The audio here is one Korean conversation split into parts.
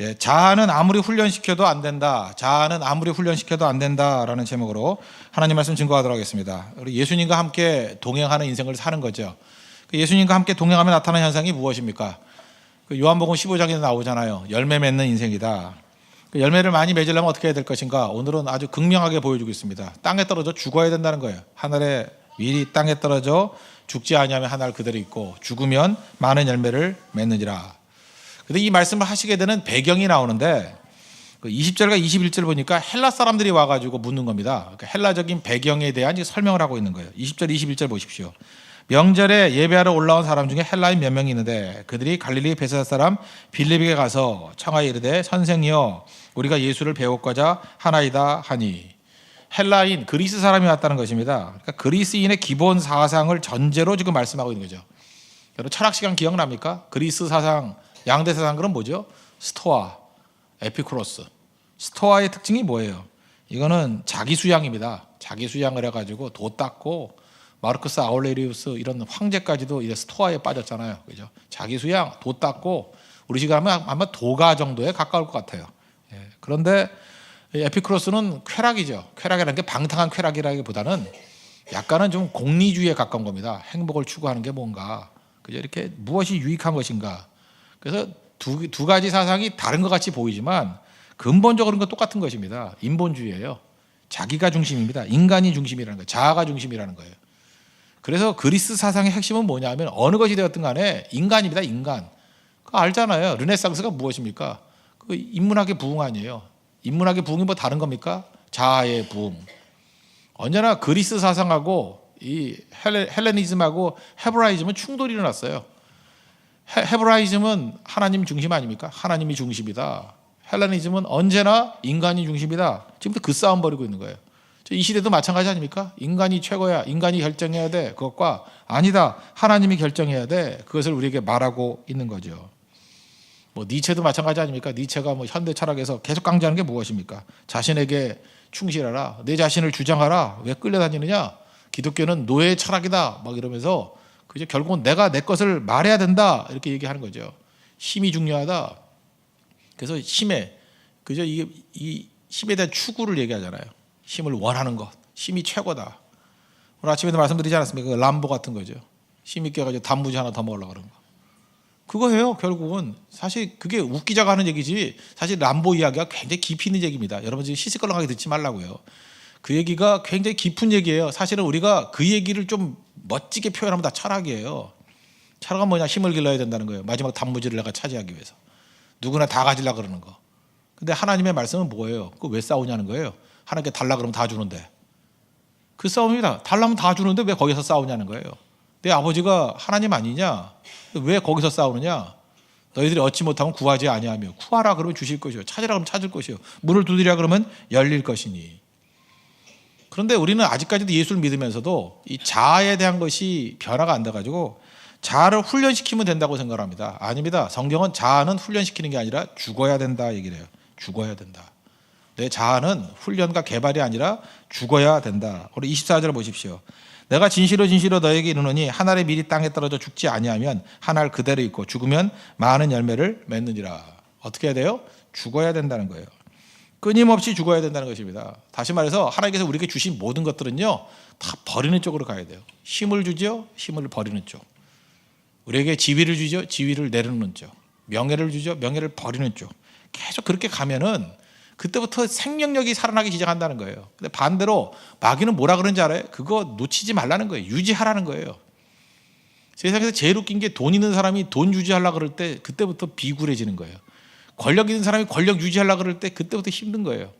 예, 자아는 아무리 훈련시켜도 안 된다. 자아는 아무리 훈련시켜도 안 된다라는 제목으로 하나님 말씀 증거하도록 하겠습니다. 우리 예수님과 함께 동행하는 인생을 사는 거죠. 예수님과 함께 동행하며 나타나는 현상이 무엇입니까? 요한복음 15장에 나오잖아요. 열매 맺는 인생이다. 열매를 많이 맺으려면 어떻게 해야 될 것인가? 오늘은 아주 극명하게 보여주고 있습니다. 땅에 떨어져 죽어야 된다는 거예요. 하늘의 위리 땅에 떨어져 죽지 아니하면 하늘 그대로 있고 죽으면 많은 열매를 맺느니라. 근데 이 말씀을 하시게 되는 배경이 나오는데 20절과 21절 보니까 헬라 사람들이 와가지고 묻는 겁니다. 그러니까 헬라적인 배경에 대한 설명을 하고 있는 거예요. 20절, 21절 보십시오. 명절에 예배하러 올라온 사람 중에 헬라인 몇 명이 있는데 그들이 갈릴리 베세다 사람 빌립에게 가서 청하여 이르되 선생이여 우리가 예수를 배웠고자 하나이다 하니. 헬라인 그리스 사람이 왔다는 것입니다. 그러니까 그리스인의 기본 사상을 전제로 지금 말씀하고 있는 거죠. 여러분 철학 시간 기억납니까? 그리스 사상 양대 사상들은 뭐죠? 스토아, 에피쿠로스. 스토아의 특징이 뭐예요? 이거는 자기 수양입니다. 자기 수양을 해가지고 도 닦고 마르크스 아울레리우스 이런 황제까지도 이제 스토아에 빠졌잖아요. 그죠? 자기 수양, 도 닦고 우리 시간 하면 아마 도가 정도에 가까울 것 같아요. 예. 그런데 에피쿠로스는 쾌락이죠. 쾌락이라는 게 방탕한 쾌락이라기보다는 약간은 좀 공리주의에 가까운 겁니다. 행복을 추구하는 게 뭔가, 그죠? 이렇게 무엇이 유익한 것인가. 그래서 두 가지 사상이 다른 것 같이 보이지만 근본적으로는 똑같은 것입니다. 인본주의예요. 자기가 중심입니다. 인간이 중심이라는 거예요. 자아가 중심이라는 거예요. 그래서 그리스 사상의 핵심은 뭐냐면 어느 것이 되었든 간에 인간입니다. 인간. 그거 알잖아요. 르네상스가 무엇입니까? 그 인문학의 부흥 아니에요. 인문학의 부흥이 뭐 다른 겁니까? 자아의 부흥. 언제나 그리스 사상하고 이 헬레니즘하고 헤브라이즘은 충돌이 일어났어요. 헤브라이즘은 하나님 중심 아닙니까? 하나님이 중심이다. 헬레니즘은 언제나 인간이 중심이다. 지금도 그 싸움 벌이고 있는 거예요. 이 시대도 마찬가지 아닙니까? 인간이 최고야. 인간이 결정해야 돼. 그것과 아니다. 하나님이 결정해야 돼. 그것을 우리에게 말하고 있는 거죠. 뭐 니체도 마찬가지 아닙니까? 니체가 뭐 현대 철학에서 계속 강조하는 게 무엇입니까? 자신에게 충실하라. 내 자신을 주장하라. 왜 끌려다니느냐? 기독교는 노예 철학이다. 막 이러면서 그죠? 결국은 내가 내 것을 말해야 된다. 이렇게 얘기하는 거죠. 힘이 중요하다. 그래서 힘에 그죠? 이 힘에 대한 추구를 얘기하잖아요. 힘을 원하는 것, 힘이 최고다. 오늘 아침에도 말씀드리지 않았습니까? 람보 같은 거죠. 힘 있게 해가지고 단무지 하나 더 먹으려고 그런 거. 그거예요. 결국은 사실 그게 웃기자고 하는 얘기지. 사실 람보 이야기가 굉장히 깊이 있는 얘기입니다. 여러분 지금 시시껄렁하게 듣지 말라고요. 그 얘기가 굉장히 깊은 얘기예요. 사실은 우리가 그 얘기를 좀 멋지게 표현하면 다 철학이에요. 철학은 뭐냐? 힘을 길러야 된다는 거예요. 마지막 단무지를 내가 차지하기 위해서. 누구나 다 가지려고 그러는 거. 근데 하나님의 말씀은 뭐예요? 그거 왜 싸우냐는 거예요. 하나님께 달라 그러면 다 주는데. 그 싸움입니다. 달라면 다 주는데 왜 거기서 싸우냐는 거예요. 내 아버지가 하나님 아니냐? 왜 거기서 싸우느냐? 너희들이 얻지 못하면 구하지 아니하며 구하라 그러면 주실 것이요. 찾으라 그러면 찾을 것이요. 문을 두드리라 그러면 열릴 것이니. 그런데 우리는 아직까지도 예수를 믿으면서도 이 자아에 대한 것이 변화가 안 돼가지고 자아를 훈련시키면 된다고 생각합니다. 아닙니다. 성경은 자아는 훈련시키는 게 아니라 죽어야 된다 얘기를 해요. 죽어야 된다. 내 자아는 훈련과 개발이 아니라 죽어야 된다. 우리 24절 보십시오. 내가 진실로 진실로 너에게 이르노니 한 알이 미리 땅에 떨어져 죽지 아니하면 한 알 그대로 있고 죽으면 많은 열매를 맺느니라. 어떻게 해야 돼요? 죽어야 된다는 거예요. 끊임없이 죽어야 된다는 것입니다. 다시 말해서 하나님께서 우리에게 주신 모든 것들은요 다 버리는 쪽으로 가야 돼요. 힘을 주죠. 힘을 버리는 쪽. 우리에게 지위를 주죠. 지위를 내려놓는 쪽. 명예를 주죠. 명예를 버리는 쪽. 계속 그렇게 가면은 그때부터 생명력이 살아나기 시작한다는 거예요. 근데 반대로 마귀는 뭐라 그러는지 알아요? 그거 놓치지 말라는 거예요. 유지하라는 거예요. 세상에서 제일 웃긴 게 돈 있는 사람이 돈 유지하려고 그럴 때 그때부터 비굴해지는 거예요. 권력 있는 사람이 권력 유지하려고 그럴 때 그때부터 힘든 거예요.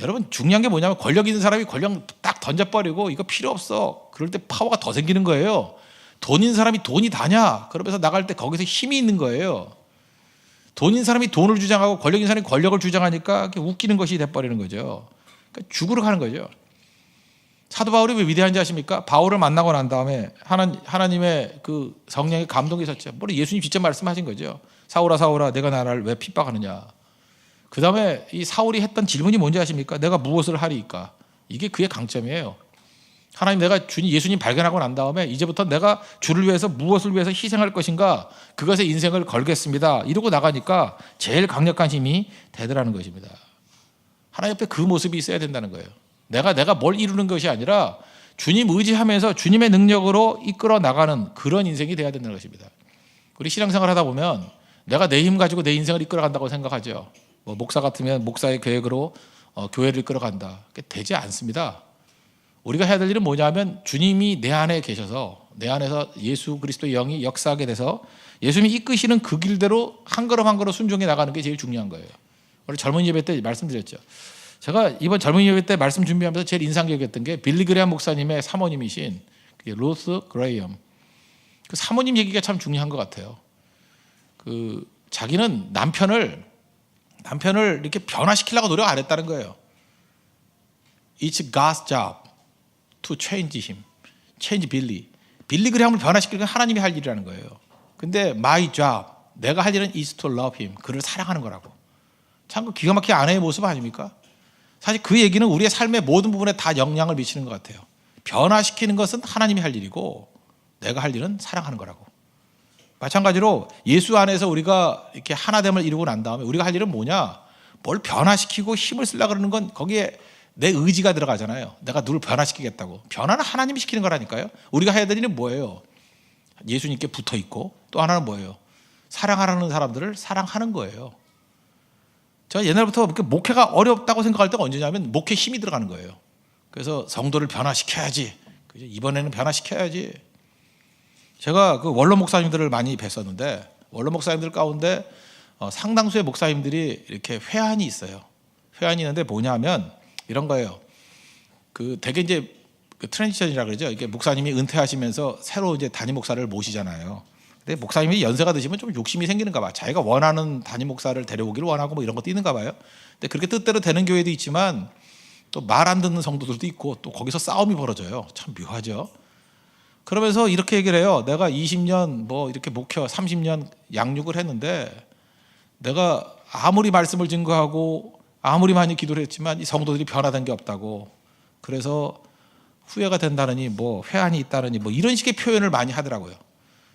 여러분 중요한 게 뭐냐면 권력 있는 사람이 권력 딱 던져버리고 이거 필요 없어. 그럴 때 파워가 더 생기는 거예요. 돈 있는 사람이 돈이 다냐? 그러면서 나갈 때 거기서 힘이 있는 거예요. 돈 있는 사람이 돈을 주장하고 권력 있는 사람이 권력을 주장하니까 웃기는 것이 돼버리는 거죠. 그러니까 죽으러 가는 거죠. 사도 바울이 왜 위대한지 아십니까? 바울을 만나고 난 다음에 하나님의 그 성령의 감동이 있었죠. 물론 예수님 직접 말씀하신 거죠. 사울아 사울아 내가 나를 왜 핍박하느냐. 그 다음에 이 사울이 했던 질문이 뭔지 아십니까? 내가 무엇을 하리이까? 이게 그의 강점이에요. 하나님, 내가 예수님 발견하고 난 다음에 이제부터 내가 주를 위해서 무엇을 위해서 희생할 것인가, 그것에 인생을 걸겠습니다. 이러고 나가니까 제일 강력한 힘이 되더라는 것입니다. 하나님 옆에 그 모습이 있어야 된다는 거예요. 내가 뭘 이루는 것이 아니라 주님 의지하면서 주님의 능력으로 이끌어 나가는 그런 인생이 돼야 된다는 것입니다. 우리 신앙생활 하다 보면 내가 내 힘 가지고 내 인생을 이끌어 간다고 생각하죠. 뭐 목사 같으면 목사의 계획으로 교회를 이끌어 간다. 그게 되지 않습니다. 우리가 해야 될 일은 뭐냐면 주님이 내 안에 계셔서 내 안에서 예수 그리스도의 영이 역사하게 돼서 예수님이 이끄시는 그 길대로 한 걸음 한 걸음 순종해 나가는 게 제일 중요한 거예요. 우리 젊은 예배 때 말씀드렸죠. 제가 이번 젊은 예배 때 말씀 준비하면서 제일 인상적이었던 게 빌리 그레이엄 목사님의 사모님이신 로스 그레이엄. 그 사모님 얘기가 참 중요한 것 같아요. 그 자기는 남편을 이렇게 변화시키려고 노력 안 했다는 거예요. It's God's job to change him, change Billy. 빌리 그레이엄을 변화시키는 건 하나님이 할 일이라는 거예요. 근데 my job, 내가 할 일은 is to love him. 그를 사랑하는 거라고. 참 그 기가 막힌 아내의 모습 아닙니까? 사실 그 얘기는 우리의 삶의 모든 부분에 다 영향을 미치는 것 같아요. 변화시키는 것은 하나님이 할 일이고 내가 할 일은 사랑하는 거라고. 마찬가지로 예수 안에서 우리가 이렇게 하나됨을 이루고 난 다음에 우리가 할 일은 뭐냐? 뭘 변화시키고 힘을 쓰려고 그러는 건 거기에 내 의지가 들어가잖아요. 내가 누굴 변화시키겠다고. 변화는 하나님이 시키는 거라니까요. 우리가 해야 될 일은 뭐예요? 예수님께 붙어 있고 또 하나는 뭐예요? 사랑하라는 사람들을 사랑하는 거예요. 제가 옛날부터 목회가 어렵다고 생각할 때가 언제냐면 목회에 힘이 들어가는 거예요. 그래서 성도를 변화시켜야지. 이번에는 변화시켜야지. 제가 그 원로 목사님들을 많이 뵀었는데 원로 목사님들 가운데 상당수의 목사님들이 이렇게 회한이 있어요. 회한이 있는데 뭐냐면 이런 거예요. 그 되게 이제 그 트랜지션이라 그러죠. 이게 목사님이 은퇴하시면서 새로 이제 담임 목사를 모시잖아요. 근데 목사님이 연세가 드시면 좀 욕심이 생기는가 봐. 자기가 원하는 담임 목사를 데려오기를 원하고 뭐 이런 것도 있는가 봐요. 근데 그렇게 뜻대로 되는 교회도 있지만 또 말 안 듣는 성도들도 있고 또 거기서 싸움이 벌어져요. 참 묘하죠. 그러면서 이렇게 얘기를 해요. 내가 20년 뭐 이렇게 목회 30년 양육을 했는데 내가 아무리 말씀을 증거하고 아무리 많이 기도를 했지만 이 성도들이 변화된 게 없다고. 그래서 후회가 된다느니 뭐 회한이 있다느니 뭐 이런 식의 표현을 많이 하더라고요.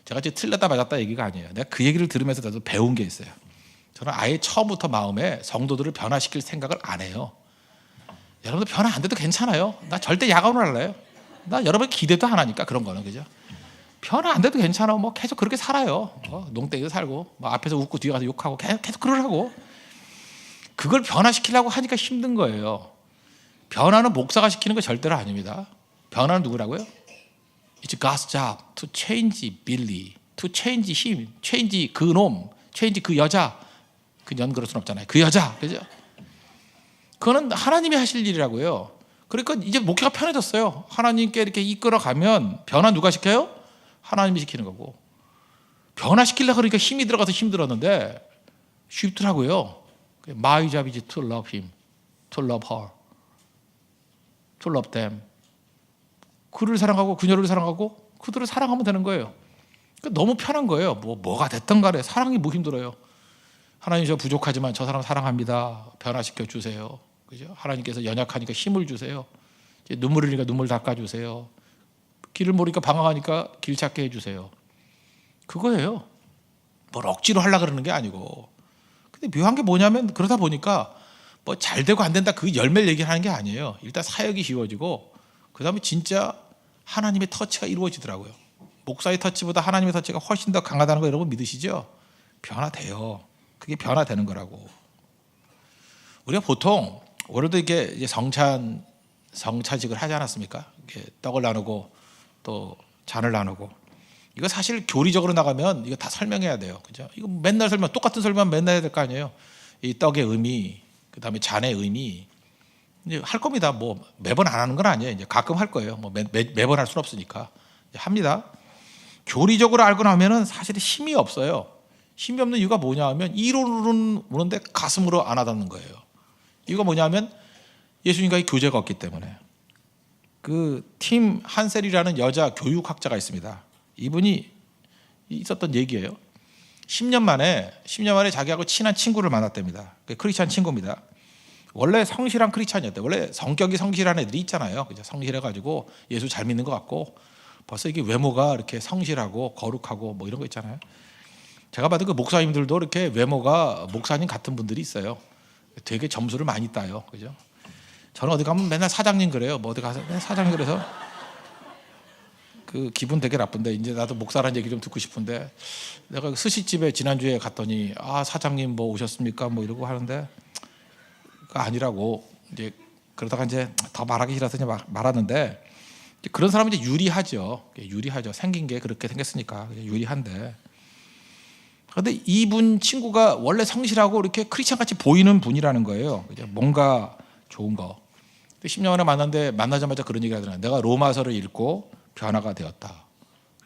제가 이제 틀렸다 맞았다 얘기가 아니에요. 내가 그 얘기를 들으면서 나도 배운 게 있어요. 저는 아예 처음부터 마음에 성도들을 변화시킬 생각을 안 해요. 여러분들 변화 안 돼도 괜찮아요. 나 절대 야간으로 할래요. 나 여러분 기대도 안 하니까 그런 거는 그죠? 변화 안 돼도 괜찮아. 뭐 계속 그렇게 살아요. 농땡이도 살고 뭐 앞에서 웃고 뒤에 가서 욕하고 계속 그러라고. 그걸 변화시키려고 하니까 힘든 거예요. 변화는 목사가 시키는 거 절대로 아닙니다. 변화는 누구라고요? It's God's job to change Billy, to change him, change 그 놈, change 그 여자. 그년 그럴 순 없잖아요. 그 여자, 그죠? 그거는 하나님이 하실 일이라고요. 그러니까 이제 목회가 편해졌어요. 하나님께 이렇게 이끌어가면 변화 누가 시켜요? 하나님이 시키는 거고. 변화시키려고 그러니까 힘이 들어가서 힘들었는데 쉽더라고요. My job is to love him, to love her, to love them. 그를 사랑하고 그녀를 사랑하고 그들을 사랑하면 되는 거예요. 그러니까 너무 편한 거예요. 뭐가 됐든 간에 사랑이 뭐 힘들어요. 하나님 저 부족하지만 저 사람 사랑합니다. 변화시켜 주세요. 그죠? 하나님께서 연약하니까 힘을 주세요. 눈물 흘리니까 눈물 닦아주세요. 길을 모르니까 방황하니까 길 찾게 해주세요. 그거예요. 뭘 억지로 하려고 그러는 게 아니고. 근데 묘한 게 뭐냐면 그러다 보니까 뭐 잘 되고 안 된다 그 열매를 얘기하는 게 아니에요. 일단 사역이 쉬워지고 그 다음에 진짜 하나님의 터치가 이루어지더라고요. 목사의 터치보다 하나님의 터치가 훨씬 더 강하다는 거 여러분 믿으시죠? 변화돼요. 그게 변화되는 거라고. 우리가 보통 오늘도 이게 성차직을 하지 않았습니까? 이렇게 떡을 나누고 또 잔을 나누고. 이거 사실 교리적으로 나가면 이거 다 설명해야 돼요. 그죠? 이거 맨날 똑같은 설명 맨날 해야 될 거 아니에요. 이 떡의 의미, 그 다음에 잔의 의미. 이제 할 겁니다. 뭐 매번 안 하는 건 아니에요. 이제 가끔 할 거예요. 뭐 매번 할 수는 없으니까 합니다. 교리적으로 알고 나면은 사실 힘이 없어요. 힘이 없는 이유가 뭐냐 하면 이론으로는 오는데 가슴으로 안 와닿는 거예요. 이유가 뭐냐면 예수님과의 교제가 없기 때문에. 그 팀 한셀이라는 여자 교육학자가 있습니다. 이분이 있었던 얘기예요. 10년 만에 자기하고 친한 친구를 만났답니다. 크리스찬 친구입니다. 원래 성실한 크리스찬이었대. 원래 성격이 성실한 애들이 있잖아요. 그죠? 성실해가지고 예수 잘 믿는 것 같고 벌써 이게 외모가 이렇게 성실하고 거룩하고 뭐 이런 거 있잖아요. 제가 봐도 그 목사님들도 이렇게 외모가 목사님 같은 분들이 있어요. 되게 점수를 많이 따요. 그죠? 저는 어디 가면 맨날 사장님 그래요. 뭐 어디 가서 맨날 사장님 그래서 그 기분 되게 나쁜데 이제 나도 목사라는 얘기 좀 듣고 싶은데 내가 그 스시집에 지난주에 갔더니 사장님 뭐 오셨습니까? 뭐 이러고 하는데 그 아니라고 이제 그러다가 이제 더 말하기 싫어서 이제 말하는데 그런 사람은 이제 유리하죠. 유리하죠. 생긴 게 그렇게 생겼으니까 유리한데. 그런데 이분 친구가 원래 성실하고 이렇게 크리스찬 같이 보이는 분이라는 거예요. 뭔가 좋은 거. 10년 만에 만났는데 만나자마자 그런 얘기를 하더라고요. 내가 로마서를 읽고 변화가 되었다.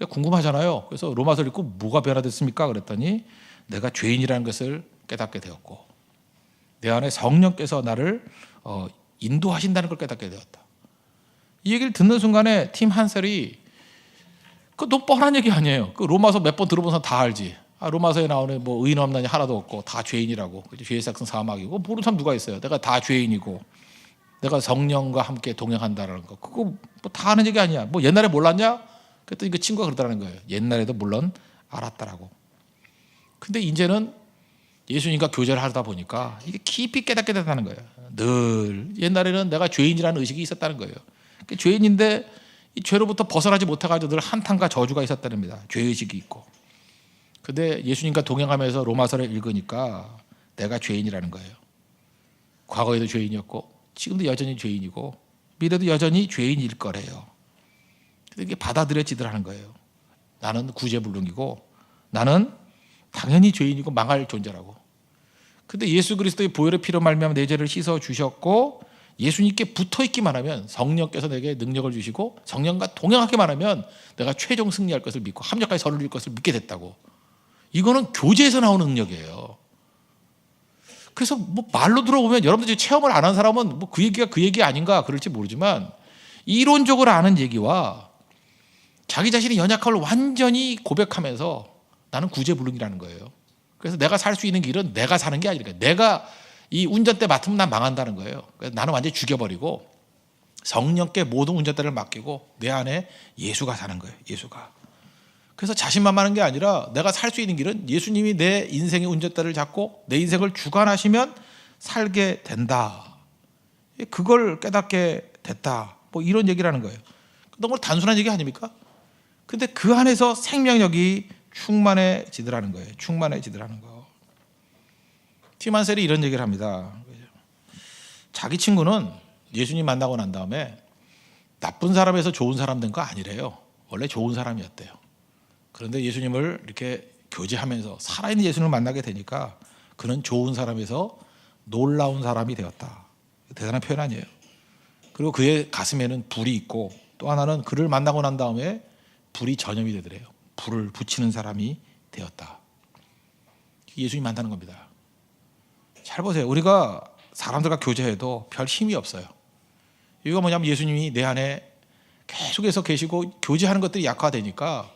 궁금하잖아요. 그래서 로마서를 읽고 뭐가 변화됐습니까? 그랬더니 내가 죄인이라는 것을 깨닫게 되었고 내 안에 성령께서 나를 인도하신다는 걸 깨닫게 되었다. 이 얘기를 듣는 순간에 팀 한셀이 너무 뻔한 얘기 아니에요. 그 로마서 몇 번 들어본 사람 다 알지. 로마서에 나오는 뭐 의인 없나니 하나도 없고 다 죄인이라고. 죄의 삭은 사망이고 모르는 사람 누가 있어요. 내가 다 죄인이고 내가 성령과 함께 동행한다라는 거. 그거 뭐 다 아는 얘기 아니야. 뭐 옛날에 몰랐냐? 그랬더니 그 친구가 그러더라는 거예요. 옛날에도 물론 알았다라고. 근데 이제는 예수님과 교제를 하다 보니까 이게 깊이 깨닫게 된다는 거예요. 늘 옛날에는 내가 죄인이라는 의식이 있었다는 거예요. 죄인인데 이 죄로부터 벗어나지 못해가지고 늘 한탄과 저주가 있었다랍니다. 죄의식이 있고. 근데 예수님과 동행하면서 로마서를 읽으니까 내가 죄인이라는 거예요. 과거에도 죄인이었고 지금도 여전히 죄인이고 미래도 여전히 죄인일 거래요. 이게 받아들여지더라는 거예요. 나는 구제불능이고 나는 당연히 죄인이고 망할 존재라고. 근데 예수 그리스도의 보혈의 피로 말미암아 내 죄를 씻어 주셨고 예수님께 붙어 있기만 하면 성령께서 내게 능력을 주시고 성령과 동행하기만 하면 내가 최종 승리할 것을 믿고 합력하여 서를 이룰 것을 믿게 됐다고. 이거는 교제에서 나오는 능력이에요. 그래서 뭐 말로 들어보면 여러분들이 체험을 안 한 사람은 뭐 그 얘기가 그 얘기 아닌가 그럴지 모르지만 이론적으로 아는 얘기와 자기 자신의 연약함을 완전히 고백하면서 나는 구제불능이라는 거예요. 그래서 내가 살 수 있는 길은 내가 사는 게 아니라 내가 이 운전대 맡으면 난 망한다는 거예요. 그래서 나는 완전히 죽여버리고 성령께 모든 운전대를 맡기고 내 안에 예수가 사는 거예요. 예수가. 그래서 자신만만한 게 아니라 내가 살 수 있는 길은 예수님이 내 인생의 운전대를 잡고 내 인생을 주관하시면 살게 된다. 그걸 깨닫게 됐다. 뭐 이런 얘기라는 거예요. 너무 단순한 얘기 아닙니까? 근데 그 안에서 생명력이 충만해지더라는 거예요. 충만해지더라는 거. 티만셀이 이런 얘기를 합니다. 자기 친구는 예수님 만나고 난 다음에 나쁜 사람에서 좋은 사람 된 거 아니래요. 원래 좋은 사람이었대요. 그런데 예수님을 이렇게 교제하면서 살아있는 예수님을 만나게 되니까 그는 좋은 사람에서 놀라운 사람이 되었다. 대단한 표현 아니에요. 그리고 그의 가슴에는 불이 있고 또 하나는 그를 만나고 난 다음에 불이 전염이 되더래요. 불을 붙이는 사람이 되었다. 예수님 만나는 겁니다. 잘 보세요. 우리가 사람들과 교제해도 별 힘이 없어요. 이유가 뭐냐면 예수님이 내 안에 계속해서 계시고 교제하는 것들이 약화되니까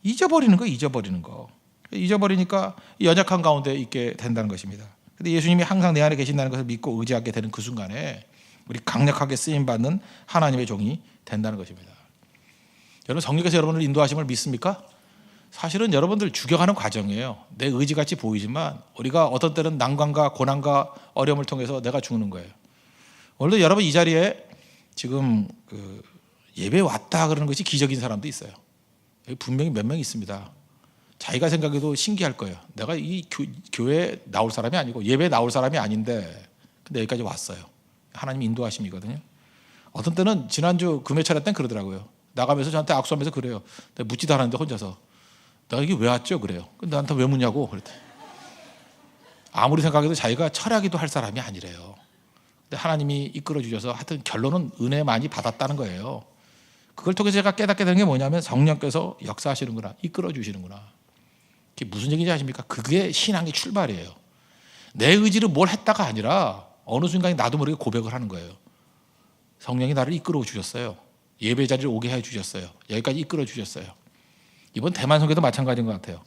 잊어버리는 거, 잊어버리는 거. 잊어버리니까 연약한 가운데 있게 된다는 것입니다. 근데 예수님이 항상 내 안에 계신다는 것을 믿고 의지하게 되는 그 순간에 우리 강력하게 쓰임받는 하나님의 종이 된다는 것입니다. 여러분 성령께서 여러분을 인도하심을 믿습니까? 사실은 여러분들 죽여가는 과정이에요. 내 의지같이 보이지만 우리가 어떤 때는 난관과 고난과 어려움을 통해서 내가 죽는 거예요. 오늘도 여러분 이 자리에 지금 예배 왔다 그러는 것이 기적인 사람도 있어요. 분명히 몇 명 있습니다. 자기가 생각해도 신기할 거예요. 내가 이 교회에 나올 사람이 아니고 예배에 나올 사람이 아닌데 근데 여기까지 왔어요. 하나님 인도하심이거든요. 어떤 때는 지난주 금요 차례 때는 그러더라고요. 나가면서 저한테 악수하면서 그래요. 내가 묻지도 않았는데 혼자서 내가 이게 왜 왔죠? 그래요. 근데 나한테 왜 묻냐고 그랬더니 아무리 생각해도 자기가 철학기도 할 사람이 아니래요. 근데 하나님이 이끌어 주셔서 하여튼 결론은 은혜 많이 받았다는 거예요. 그걸 통해서 제가 깨닫게 되는 게 뭐냐면 성령께서 역사하시는구나, 이끌어 주시는구나. 그게 무슨 얘기인지 아십니까? 그게 신앙의 출발이에요. 내 의지로 뭘 했다가 아니라 어느 순간에 나도 모르게 고백을 하는 거예요. 성령이 나를 이끌어 주셨어요. 예배 자리를 오게 해 주셨어요. 여기까지 이끌어 주셨어요. 이번 대만 선교도 마찬가지인 것 같아요.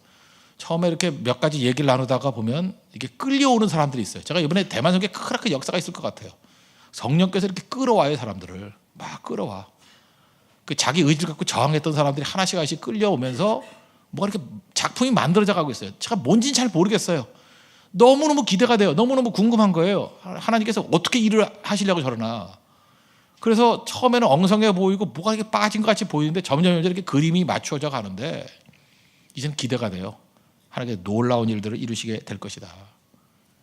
처음에 이렇게 몇 가지 얘기를 나누다가 보면 이게 끌려오는 사람들이 있어요. 제가 이번에 대만 성교회 크게 역사가 있을 것 같아요. 성령께서 이렇게 끌어와요. 사람들을 막 끌어와. 그 자기 의지를 갖고 저항했던 사람들이 하나씩 끌려오면서 뭐가 이렇게 작품이 만들어져 가고 있어요. 제가 뭔지는 잘 모르겠어요. 너무너무 기대가 돼요. 너무너무 궁금한 거예요. 하나님께서 어떻게 일을 하시려고 저러나. 그래서 처음에는 엉성해 보이고 뭐가 이렇게 빠진 것 같이 보이는데 점점 이렇게 그림이 맞춰져 가는데 이제는 기대가 돼요. 하나님께서 놀라운 일들을 이루시게 될 것이다.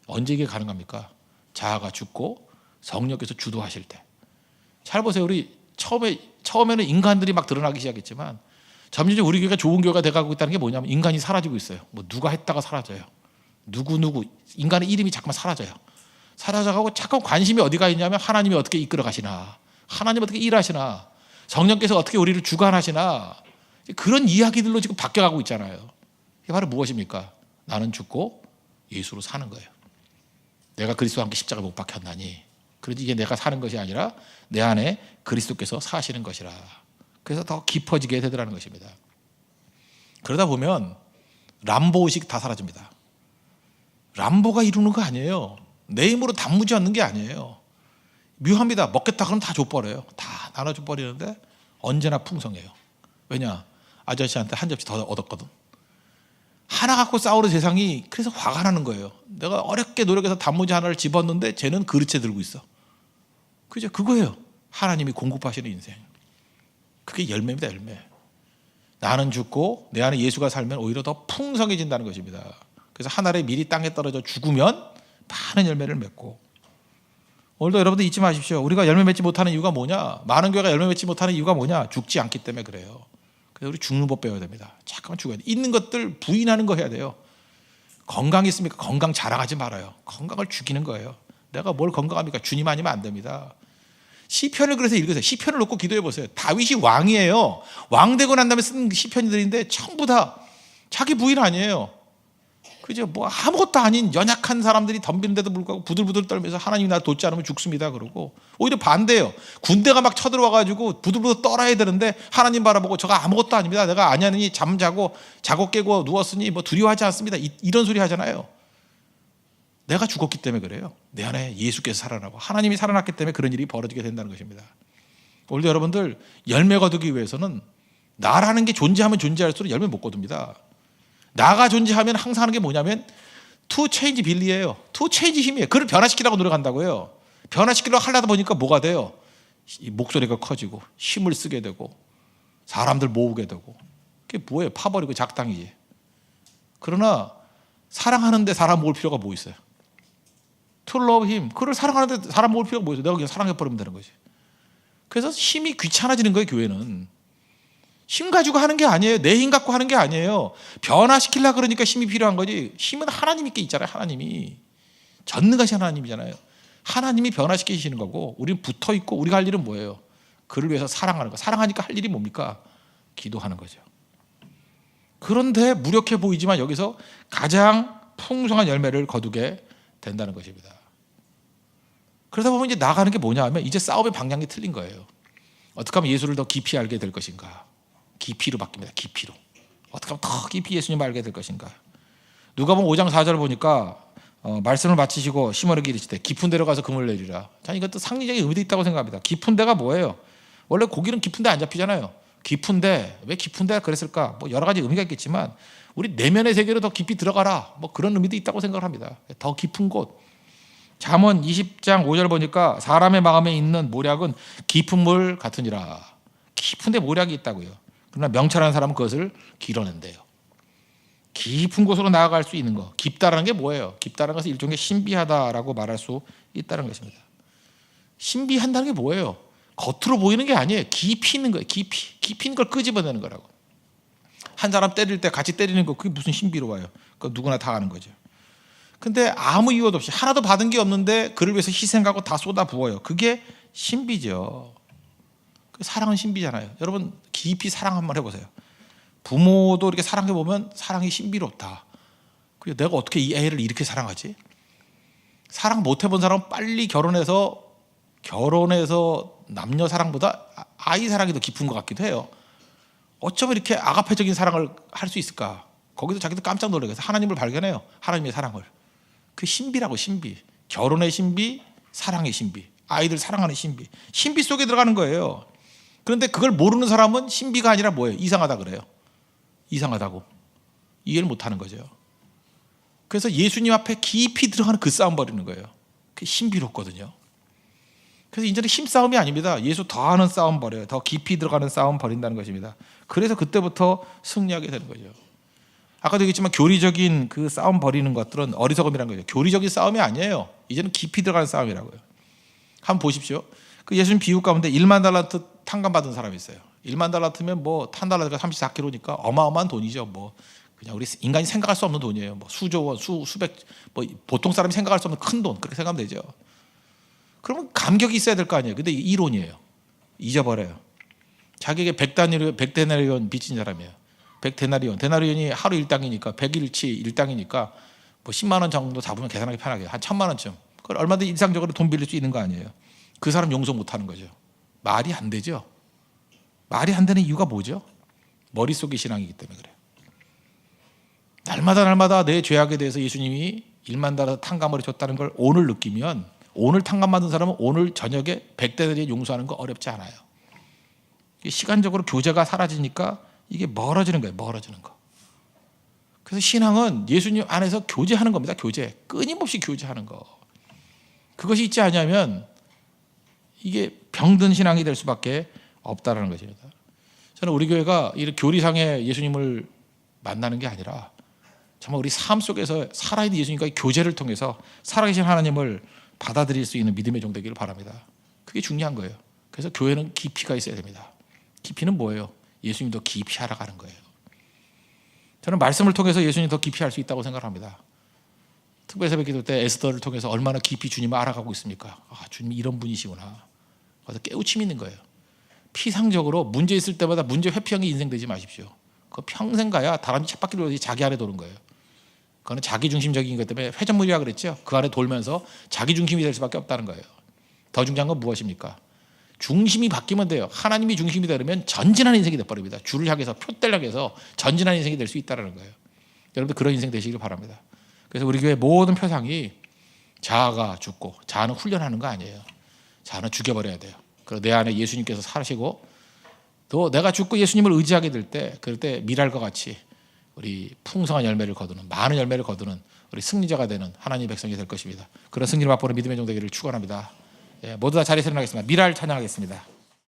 언제 이게 가능합니까? 자아가 죽고 성령께서 주도하실 때. 잘 보세요. 우리 처음에는 인간들이 막 드러나기 시작했지만 점점 우리 교회가 좋은 교회가 돼가고 있다는 게 뭐냐면 인간이 사라지고 있어요. 뭐 누가 했다가 사라져요. 누구 인간의 이름이 자꾸만 사라져요. 사라져가고 자꾸 관심이 어디가 있냐면 하나님이 어떻게 이끌어 가시나, 하나님 어떻게 일하시나, 성령께서 어떻게 우리를 주관하시나, 그런 이야기들로 지금 바뀌어가고 있잖아요. 이게 바로 무엇입니까? 나는 죽고 예수로 사는 거예요. 내가 그리스도와 함께 십자가에 못 박혔나니, 그러지 이게 내가 사는 것이 아니라 내 안에 그리스도께서 사시는 것이라. 그래서 더 깊어지게 되더라는 것입니다. 그러다 보면 람보 의식 다 사라집니다. 람보가 이루는 거 아니에요. 내 힘으로 단무지 얻는 게 아니에요. 묘합니다. 먹겠다 그러면 다 줘버려요. 다 나눠줘버리는데 언제나 풍성해요. 왜냐? 아저씨한테 한 접시 더 얻었거든. 하나 갖고 싸우는 세상이 그래서 화가 나는 거예요. 내가 어렵게 노력해서 단무지 하나를 집었는데 쟤는 그릇에 들고 있어. 그죠? 그거예요. 하나님이 공급하시는 인생. 그게 열매입니다. 열매. 나는 죽고 내 안에 예수가 살면 오히려 더 풍성해진다는 것입니다. 그래서 한 알에 밀이 땅에 떨어져 죽으면 많은 열매를 맺고. 오늘도 여러분들 잊지 마십시오. 우리가 열매 맺지 못하는 이유가 뭐냐? 많은 교회가 열매 맺지 못하는 이유가 뭐냐? 죽지 않기 때문에 그래요. 그래서 우리 죽는 법 배워야 됩니다. 잠깐만 죽어야 돼. 있는 것들 부인하는 거 해야 돼요. 건강이 있습니까? 건강 자랑하지 말아요. 건강을 죽이는 거예요. 내가 뭘 건강합니까? 주님 아니면 안 됩니다. 시편을 그래서 읽으세요. 시편을 놓고 기도해 보세요. 다윗이 왕이에요. 왕 되고 난 다음에 쓴 시편들인데 전부 다 자기 부인 아니에요. 그죠? 뭐 아무것도 아닌 연약한 사람들이 덤비는데도 불구하고 부들부들 떨면서 하나님이 나 돕지 않으면 죽습니다. 그러고 오히려 반대예요. 군대가 막 쳐들어와가지고 부들부들 떨어야 되는데 하나님 바라보고 저가 아무것도 아닙니다. 내가 아냐느니 잠자고 자고 깨고 누웠으니 뭐 두려워하지 않습니다. 이런 소리 하잖아요. 내가 죽었기 때문에 그래요. 내 안에 예수께서 살아나고 하나님이 살아났기 때문에 그런 일이 벌어지게 된다는 것입니다. 오늘도 여러분들 열매 거두기 위해서는 나라는 게 존재하면 존재할수록 열매 못 거둡니다. 나가 존재하면 항상 하는 게 뭐냐면 to change 빌리예요. to change 힘이에요. 그걸 변화시키려고 노력한다고요. 변화시키려고 하려다 보니까 뭐가 돼요? 목소리가 커지고 힘을 쓰게 되고 사람들 모으게 되고. 그게 뭐예요? 파버리고 작당이지. 그러나 사랑하는데 사람 모을 필요가 뭐 있어요? to love him. 그를 사랑하는데 사람 모을 필요가 뭐 있어요? 내가 그냥 사랑해버리면 되는 거지. 그래서 힘이 귀찮아지는 거예요. 교회는. 힘 가지고 하는 게 아니에요. 내 힘 갖고 하는 게 아니에요. 변화시키려고 그러니까 힘이 필요한 거지. 힘은 하나님께 있잖아요. 하나님이. 전능하신 하나님이잖아요. 하나님이 변화시키시는 거고 우리는 붙어있고 우리가 할 일은 뭐예요? 그를 위해서 사랑하는 거. 사랑하니까 할 일이 뭡니까? 기도하는 거죠. 그런데 무력해 보이지만 여기서 가장 풍성한 열매를 거두게 된다는 것입니다. 그러다 보면 이제 나가는 게 뭐냐 하면 이제 싸움의 방향이 틀린 거예요. 어떻게 하면 예수를 더 깊이 알게 될 것인가? 깊이로 바뀝니다. 깊이로. 어떻게 하면 더 깊이 예수님을 알게 될 것인가? 누가복음 5장 4절 보니까 말씀을 마치시고 시몬에게 이르시되 깊은 데로 가서 금을 내리라. 자, 이것도 상징적인 의미도 있다고 생각합니다. 깊은 데가 뭐예요? 원래 고기는 깊은 데 안 잡히잖아요. 깊은데 왜 깊은데 그랬을까? 뭐 여러 가지 의미가 있겠지만 우리 내면의 세계로 더 깊이 들어가라. 뭐 그런 의미도 있다고 생각을 합니다. 더 깊은 곳. 잠언 20장 5절 보니까 사람의 마음에 있는 모략은 깊은 물 같으니라. 깊은 데 모략이 있다고요. 그러나 명철한 사람은 그것을 길어낸대요. 깊은 곳으로 나아갈 수 있는 거. 깊다라는 게 뭐예요? 깊다라는 것은 일종의 신비하다라고 말할 수 있다는 것입니다. 신비한다는 게 뭐예요? 겉으로 보이는 게 아니에요. 깊이 있는 거예요. 깊이 있는 걸 끄집어내는 거라고. 한 사람 때릴 때 같이 때리는 거 그게 무슨 신비로워요? 그거 누구나 다 아는 거죠. 근데 아무 이유도 없이 하나도 받은 게 없는데 그를 위해서 희생하고 다 쏟아 부어요. 그게 신비죠. 사랑은 신비잖아요. 여러분 깊이 사랑 한번 해보세요. 부모도 이렇게 사랑해 보면 사랑이 신비롭다. 내가 어떻게 이 애를 이렇게 사랑하지? 사랑 못 해본 사람은 빨리 결혼해서 남녀 사랑보다 아이 사랑이 더 깊은 것 같기도 해요. 어쩌면 이렇게 아가페적인 사랑을 할 수 있을까? 거기서 자기도 깜짝 놀라서 하나님을 발견해요. 하나님의 사랑을. 그 신비라고 신비. 결혼의 신비, 사랑의 신비, 아이들 사랑하는 신비. 신비 속에 들어가는 거예요. 그런데 그걸 모르는 사람은 신비가 아니라 뭐예요? 이상하다 그래요. 이상하다고. 이해를 못하는 거죠. 그래서 예수님 앞에 깊이 들어가는 그 싸움 벌이는 거예요. 그게 신비롭거든요. 그래서 이제는 힘싸움이 아닙니다. 예수 더하는 싸움 벌여요. 더 깊이 들어가는 싸움 벌인다는 것입니다. 그래서 그때부터 승리하게 되는 거죠. 아까도 얘기했지만 교리적인 그 싸움 벌이는 것들은 어리석음이라는 거죠. 교리적인 싸움이 아니에요. 이제는 깊이 들어가는 싸움이라고요. 한번 보십시오. 그 예수님 비유 가운데 1만 달란트 탕감 받은 사람이 있어요. 1만 달란트면 뭐 탄 달란트가 34kg니까 어마어마한 돈이죠. 뭐 그냥 우리 인간이 생각할 수 없는 돈이에요. 뭐 수조 원, 수백, 뭐 보통 사람이 생각할 수 없는 큰 돈 그렇게 생각하면 되죠. 그러면 감격이 있어야 될 거 아니에요. 근데 이론이에요. 잊어버려요. 자기에게 100데나리온 빚진 사람이에요. 100데나리온. 데나리온이 하루 일당이니까 100일치 일당이니까 뭐 10만 원 정도 잡으면 계산하기 편하게 한 1000만 원쯤. 그걸 얼마든지 일상적으로 돈 빌릴 수 있는 거 아니에요. 그 사람 용서 못 하는 거죠. 말이 안 되죠. 말이 안 되는 이유가 뭐죠? 머릿속의 신앙이기 때문에 그래요. 날마다 내 죄악에 대해서 예수님이 1만 달러 탕감을 줬다는 걸 오늘 느끼면 오늘 탕감 받은 사람은 오늘 저녁에 100대들이 용서하는 거 어렵지 않아요. 시간적으로 교제가 사라지니까 이게 멀어지는 거예요. 멀어지는 거. 그래서 신앙은 예수님 안에서 교제하는 겁니다. 교제. 끊임없이 교제하는 거. 그것이 있지 않으면 이게 병든 신앙이 될 수밖에 없다라는 것입니다. 저는 우리 교회가 이런 교리상의 예수님을 만나는 게 아니라 정말 우리 삶 속에서 살아있는 예수님과의 교제를 통해서 살아계신 하나님을 받아들일 수 있는 믿음의 종 되기를 바랍니다. 그게 중요한 거예요. 그래서 교회는 깊이가 있어야 됩니다. 깊이는 뭐예요? 예수님 더 깊이 알아가는 거예요. 저는 말씀을 통해서 예수님 더 깊이 알 수 있다고 생각합니다. 특별 새벽 기도 때 에스더를 통해서 얼마나 깊이 주님을 알아가고 있습니까? 아, 주님이 이런 분이시구나. 그래서 깨우침이 있는 거예요. 피상적으로 문제 있을 때마다 문제 회피형이 인생되지 마십시오. 그거 평생 가야 다람쥐 쳇바퀴 돌듯이 자기 안에 도는 거예요. 그거는 자기 중심적인 것 때문에 회전문이라 그랬죠. 그 안에 돌면서 자기 중심이 될 수밖에 없다는 거예요. 더 중요한 건 무엇입니까? 중심이 바뀌면 돼요. 하나님이 중심이 되려면 전진하는 인생이 돼버립니다. 줄을 향해서 표대를 향해서 전진하는 인생이 될 수 있다는 거예요. 여러분들 그런 인생 되시길 바랍니다. 그래서 우리 교회 모든 표상이 자아가 죽고 자아는 훈련하는 거 아니에요. 자아는 죽여버려야 돼요. 그리고 내 안에 예수님께서 사시고 또 내가 죽고 예수님을 의지하게 될 때 그럴 때 미랄과 같이 우리 풍성한 열매를 거두는 많은 열매를 거두는 우리 승리자가 되는 하나님의 백성이 될 것입니다. 그런 승리를 맛보는 믿음의 종 되기를 축원합니다. 예, 모두 다 자리에서 일어나겠습니다. 미랄 찬양하겠습니다.